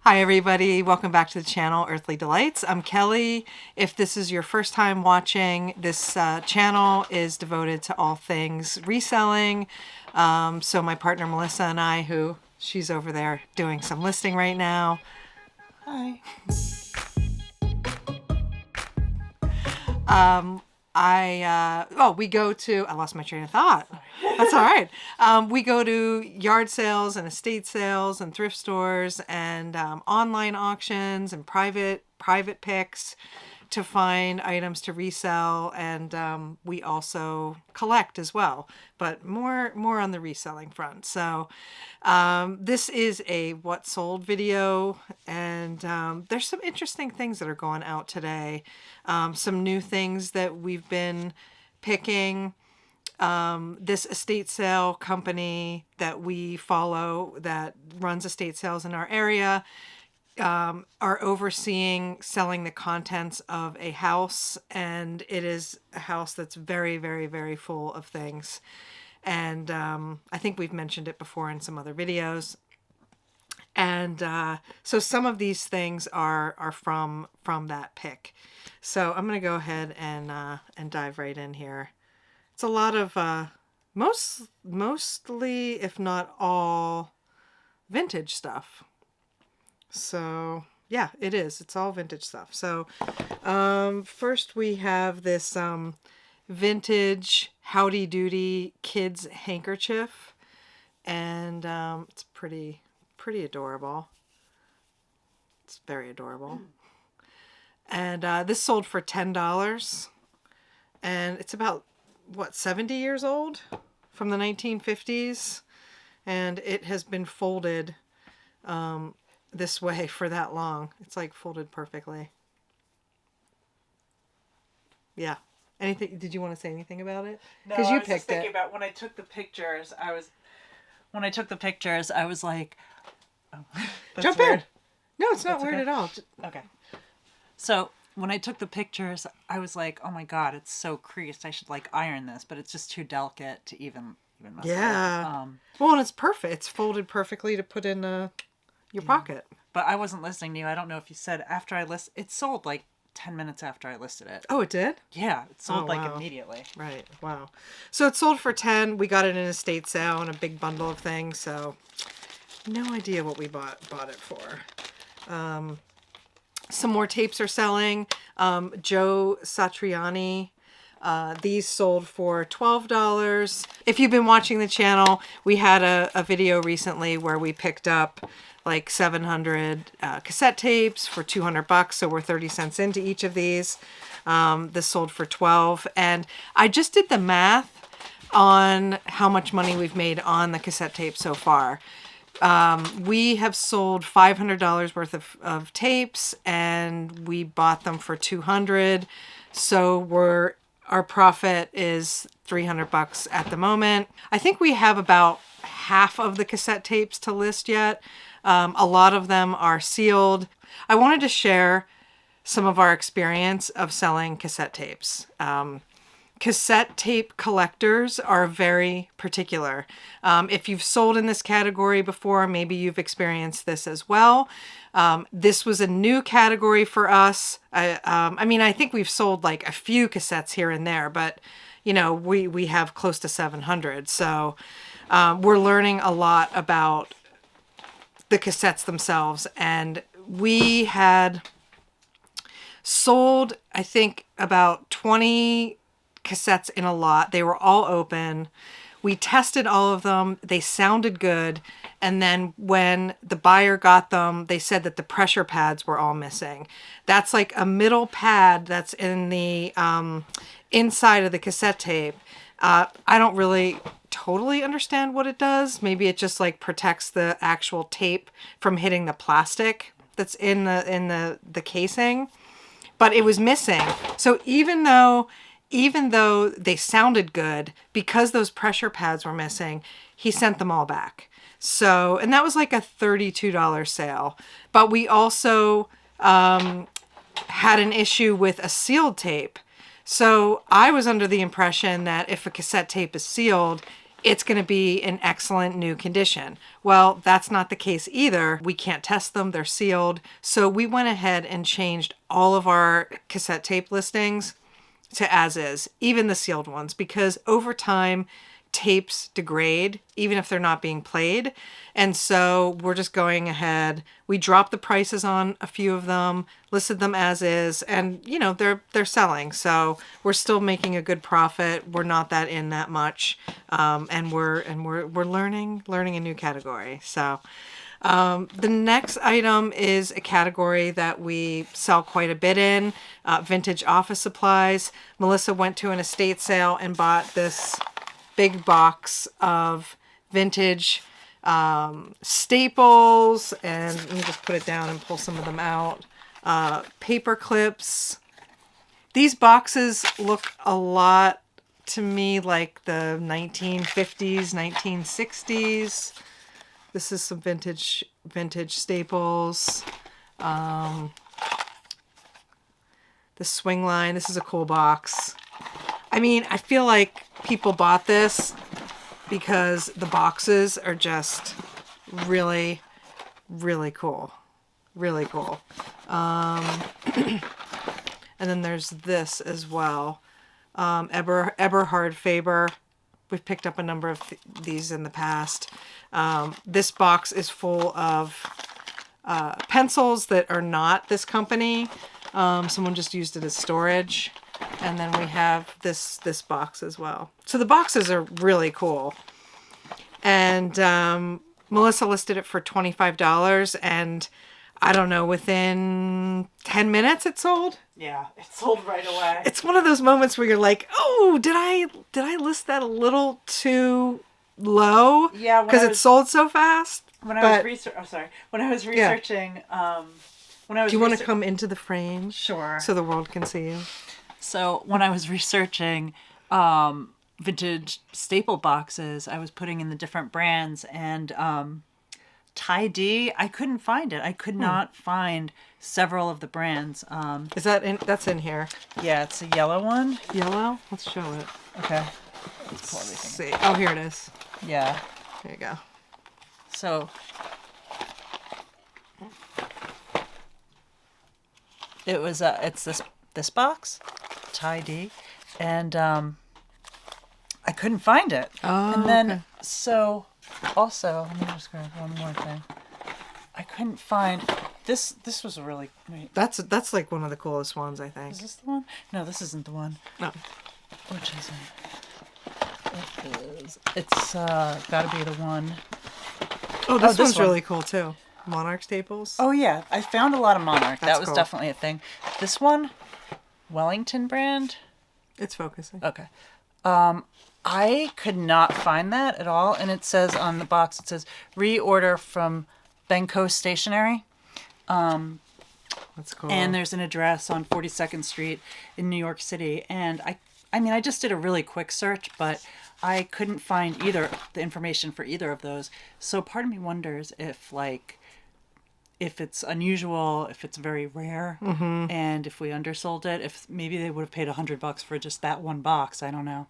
Hi everybody, welcome back to the channel Earthly Delights. I'm Kelly. If this is your first time watching, this channel is devoted to all things reselling. So my partner Melissa and I, she's over there doing some listing right now. Hi. I lost my train of thought. That's all right. We go to yard sales and estate sales and thrift stores and online auctions and private picks to find items to resell, and we also collect as well, but more on the reselling front. So this is a what sold video, and there's some interesting things that are going out today. Some new things that we've been picking. This estate sale company that we follow that runs estate sales in our area are overseeing selling the contents of a house, and it is a house that's very, very, very full of things. And I think we've mentioned it before in some other videos. And so some of these things are from that pick. So I'm going to go ahead and dive right in here. It's a lot of mostly, if not all, vintage stuff. So yeah, it is. It's all vintage stuff. So first we have this vintage Howdy Doody kids handkerchief, and it's pretty adorable. It's very adorable. And this sold for $10, and it's about, what, 70 years old, from the 1950s, and it has been folded this way for that long. It's like folded perfectly. Yeah. Anything? Did you want to say anything about it? No, I was just thinking about when I took the pictures. I was like, oh, that's jump weird. in. No, it's not weird at all. Okay. So when I took the pictures, I was like, oh my god, it's so creased. I should like iron this, but it's just too delicate to even mess with. Yeah. Well, and it's perfect. It's folded perfectly to put in your pocket. But I wasn't listening to you. I don't know if you said after I it sold like 10 minutes after I listed it. Oh, it did? Yeah, it sold wow. Immediately. Right. Wow. So it sold for 10. We got it in an estate sale and a big bundle of things. So no idea what we bought it for. Some more tapes are selling. Joe Satriani. These sold for $12. If you've been watching the channel, we had a video recently where we picked up like 700 cassette tapes for $200, so we're 30 cents into each of these. This sold for $12, and I just did the math on how much money we've made on the cassette tape so far. We have sold $500 worth of tapes, and we bought them for $200, so our profit is $300 at the moment. I think we have about half of the cassette tapes to list yet. A lot of them are sealed. I wanted to share some of our experience of selling cassette tapes. Cassette tape collectors are very particular. If you've sold in this category before, maybe you've experienced this as well. This was a new category for us. I mean, I think we've sold like a few cassettes here and there, but you know, we have close to 700. So we're learning a lot about the cassettes themselves, and we had sold, I think, about 20 cassettes in a lot. They were all open. We tested all of them. They sounded good. And then when the buyer got them, they said that the pressure pads were all missing. That's like a middle pad that's in the inside of the cassette tape. I don't really totally understand what it does. Maybe it just like protects the actual tape from hitting the plastic that's in the casing. But it was missing. So even though they sounded good, because those pressure pads were missing, he sent them all back. So, and that was like a $32 sale. But we also had an issue with a sealed tape. So I was under the impression that if a cassette tape is sealed, it's going to be in excellent new condition. Well, that's not the case either. We can't test them. They're sealed. So we went ahead and changed all of our cassette tape listings to as is, even the sealed ones, because over time tapes degrade even if they're not being played. And so we're just going ahead. We dropped the prices on a few of them, listed them as is, and you know, they're selling. So we're still making a good profit. We're not that much. And we're learning a new category. So the next item is a category that we sell quite a bit in, vintage office supplies. Melissa went to an estate sale and bought this big box of vintage staples, and let me just put it down and pull some of them out. Paper clips. These boxes look a lot to me like the 1950s, 1960s. This is some vintage staples. The swing line. This is a cool box. I mean, I feel like people bought this because the boxes are just really, really cool. Really cool. And then there's this as well. Eberhard Faber. We've picked up a number of these in the past. This box is full of pencils that are not this company. Someone just used it as storage. And then we have this box as well. So the boxes are really cool. And Melissa listed it for $25, and I don't know, within 10 minutes it sold. Yeah, it sold right away. It's one of those moments where you're like, oh, did I list that a little too low? Yeah, because it sold so fast. When I was researching, do you want to come into the frame? Sure. So the world can see you. So when I was researching vintage staple boxes, I was putting in the different brands, and Ty-D, I couldn't find it. I could not find several of the brands. Is that in? That's in here. Yeah, it's a yellow one. Yellow? Let's show it. Okay. Let's see. Oh, here it is. Yeah. There you go. So it was it's this box, Ty-D, and I couldn't find it. Oh, and then okay. So also, let me just grab one more thing. I couldn't find this. This was a really wait. That's like one of the coolest ones, I think. Is this the one? No, this isn't the one. No. Which is it? It is. It's got to be the one. Oh, this one's one. really cool too. Monarch staples. Oh yeah, I found a lot of Monarch. That's that was cool. definitely a thing. This one, Wellington brand. It's focusing. Okay. I could not find that at all, and it says on the box, it says reorder from Benko Stationery. That's cool. And there's an address on 42nd Street in New York City. And I mean, I just did a really quick search, but I couldn't find the information for either of those. So part of me wonders if it's unusual, if it's very rare, and if we undersold it, if maybe they would have paid $100 for just that one box. I don't know.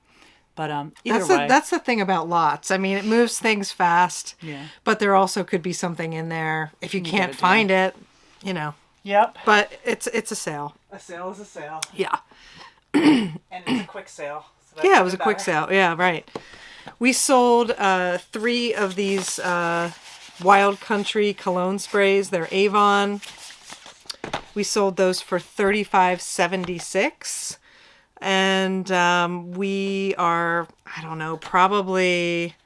But either way. That's the thing about lots. I mean, it moves things fast. Yeah. But there also could be something in there. If you can't find it, you know. Yep. But it's a sale. A sale is a sale. Yeah. And it's a quick sale. So Yeah, it was a quick sale. Yeah, right. We sold 3 of these Wild Country cologne sprays. They're Avon. We sold those for $35.76. And we are, I don't know, probably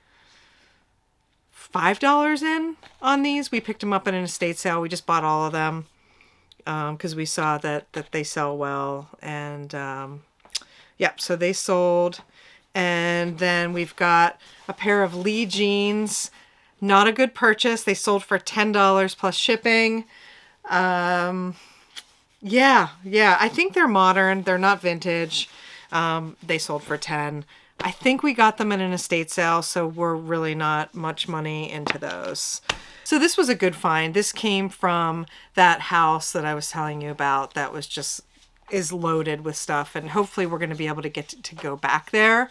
$5 in on these. We picked them up at an estate sale. We just bought all of them because we saw that they sell well. And so they sold. And then we've got a pair of Lee jeans. Not a good purchase. They sold for $10 plus shipping. Yeah. I think they're modern. They're not vintage. They sold for $10. I think we got them at an estate sale, so we're really not much money into those. So this was a good find. This came from that house that I was telling you about that was is loaded with stuff, and hopefully we're going to be able to get to go back there.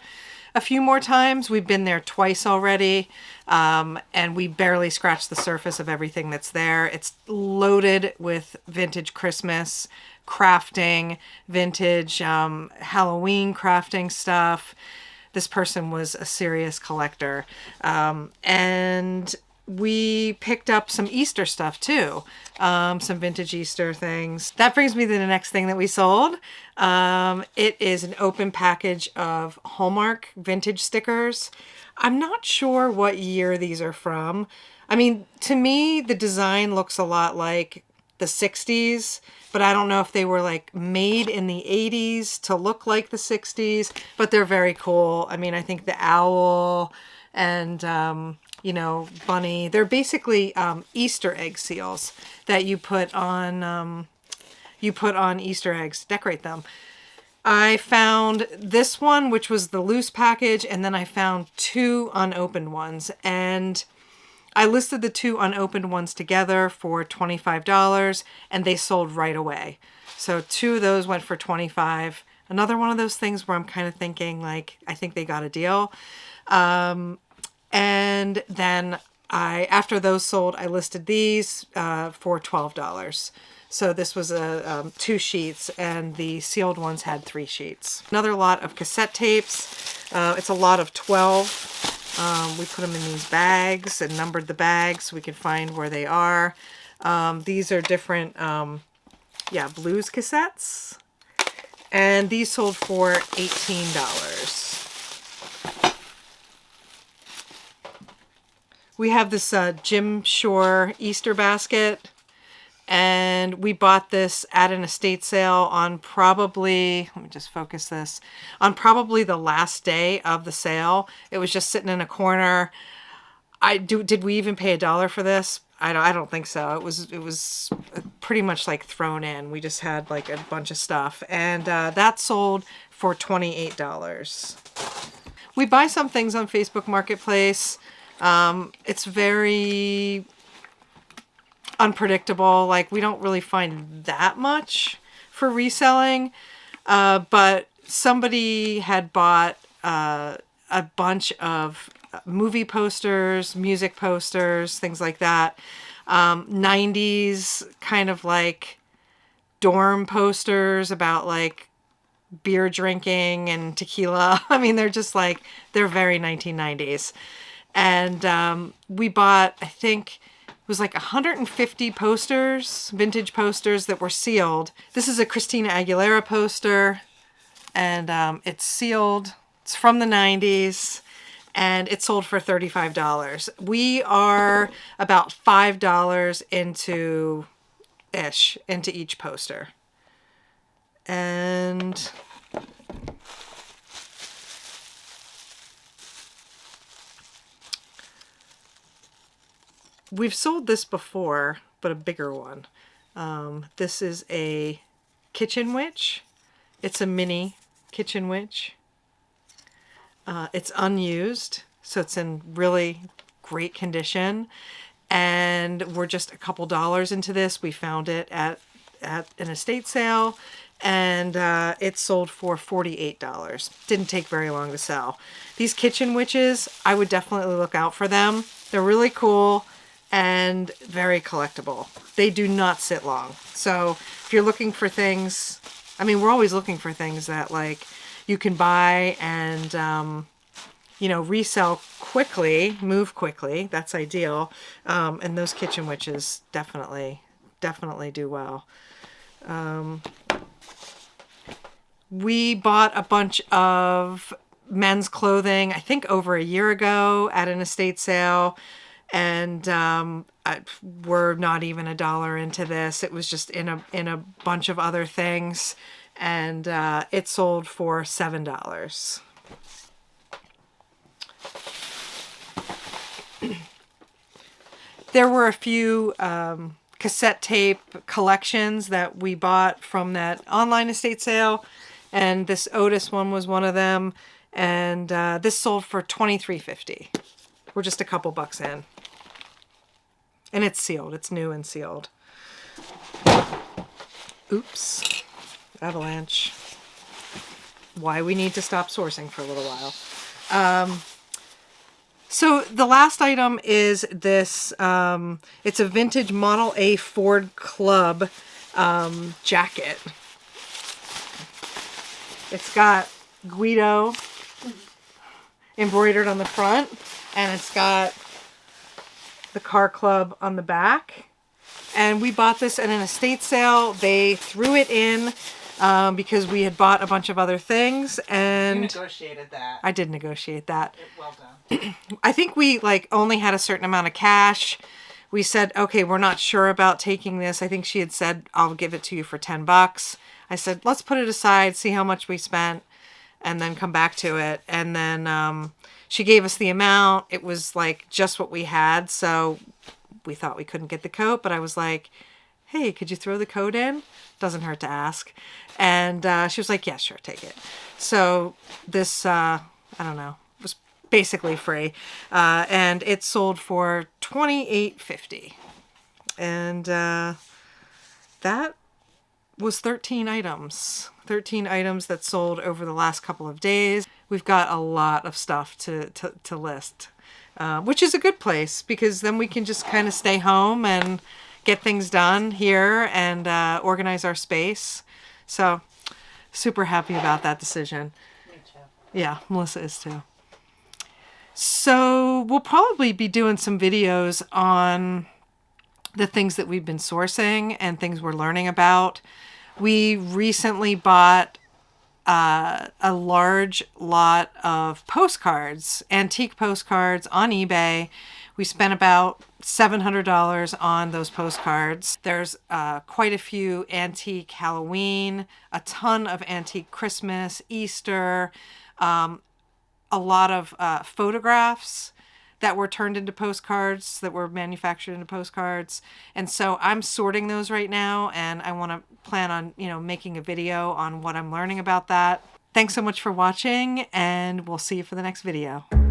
a few more times. We've been there twice already, and we barely scratched the surface of everything that's there. It's loaded with vintage Christmas crafting, vintage Halloween crafting stuff. This person was a serious collector. And we picked up some Easter stuff too, some vintage Easter things. That brings me to the next thing that we sold. It is an open package of Hallmark vintage stickers. I'm not sure what year these are from. I mean, to me, the design looks a lot like the 60s, but I don't know if they were like made in the 80s to look like the 60s, but they're very cool. I mean, I think the owl and, you know, bunny, they're basically Easter egg seals that you put on Easter eggs, decorate them. I found this one, which was the loose package, and then I found 2 unopened ones, and I listed the 2 unopened ones together for $25, and they sold right away. So 2 of those went for $25. Another one of those things where I'm kind of thinking, like, I think they got a deal. And then after those sold, I listed these for $12. So this was 2 sheets, and the sealed ones had 3 sheets. Another lot of cassette tapes. It's a lot of 12. We put them in these bags and numbered the bags so we can find where they are. These are different, blues cassettes. And these sold for $18. We have this Jim Shore Easter basket, and we bought this at an estate sale on probably, let me just focus this, on probably the last day of the sale. It was just sitting in a corner. Did we even pay $1 for this? I don't think so. It was pretty much like thrown in. We just had like a bunch of stuff, and that sold for $28. We buy some things on Facebook Marketplace. It's very unpredictable. Like, we don't really find that much for reselling. But somebody had bought a bunch of movie posters, music posters, things like that. 90s kind of like dorm posters about like beer drinking and tequila. I mean, they're just like, they're very 1990s. And we bought, I think it was like 150 posters, vintage posters that were sealed. This is a Christina Aguilera poster, and it's sealed. It's from the 90s, and it sold for $35. We are about $5 into each poster. And we've sold this before, but a bigger one. This is a kitchen witch. It's a mini kitchen witch. It's unused, so it's in really great condition. And we're just a couple dollars into this. We found it at an estate sale, and it sold for $48. Didn't take very long to sell. These kitchen witches, I would definitely look out for them. They're really cool and very collectible. They do not sit long. So if you're looking for things, I mean, we're always looking for things that like you can buy and, resell quickly, move quickly. That's ideal. And those kitchen witches definitely do well. We bought a bunch of men's clothing, I think over a year ago at an estate sale. And we're not even $1 into this. It was just in a bunch of other things, and it sold for $7. There were a few cassette tape collections that we bought from that online estate sale, and this Otis one was one of them. And this sold for $23.50. We're just a couple bucks in. And it's sealed. It's new and sealed. Oops. Avalanche. Why we need to stop sourcing for a little while. So the last item is this, it's a vintage Model A Ford Club jacket. It's got Guido embroidered on the front, and it's got the car club on the back. And we bought this at an estate sale. They threw it in because we had bought a bunch of other things, and You negotiated that. I did negotiate that. Well done. I think we like only had a certain amount of cash. We said, okay, we're not sure about taking this. I think she had said, I'll give it to you for $10. I said, let's put it aside, see how much we spent, and then come back to it. And then she gave us the amount. It was like just what we had. So we thought we couldn't get the coat, but I was like, hey, could you throw the coat in? Doesn't hurt to ask. And she was like, yeah, sure, take it. So this, I don't know, was basically free. And it sold for $28.50. And that was 13 items. 13 items that sold over the last couple of days. We've got a lot of stuff to list, which is a good place because then we can just kind of stay home and get things done here and organize our space. So super happy about that decision. Me too. Yeah, Melissa is too. So we'll probably be doing some videos on the things that we've been sourcing and things we're learning about. We recently bought a large lot of postcards, antique postcards on eBay. We spent about $700 on those postcards. There's quite a few antique Halloween, a ton of antique Christmas, Easter, a lot of photographs that were turned into postcards, that were manufactured into postcards. And so I'm sorting those right now, and I want to plan on, making a video on what I'm learning about that. Thanks so much for watching, and we'll see you for the next video.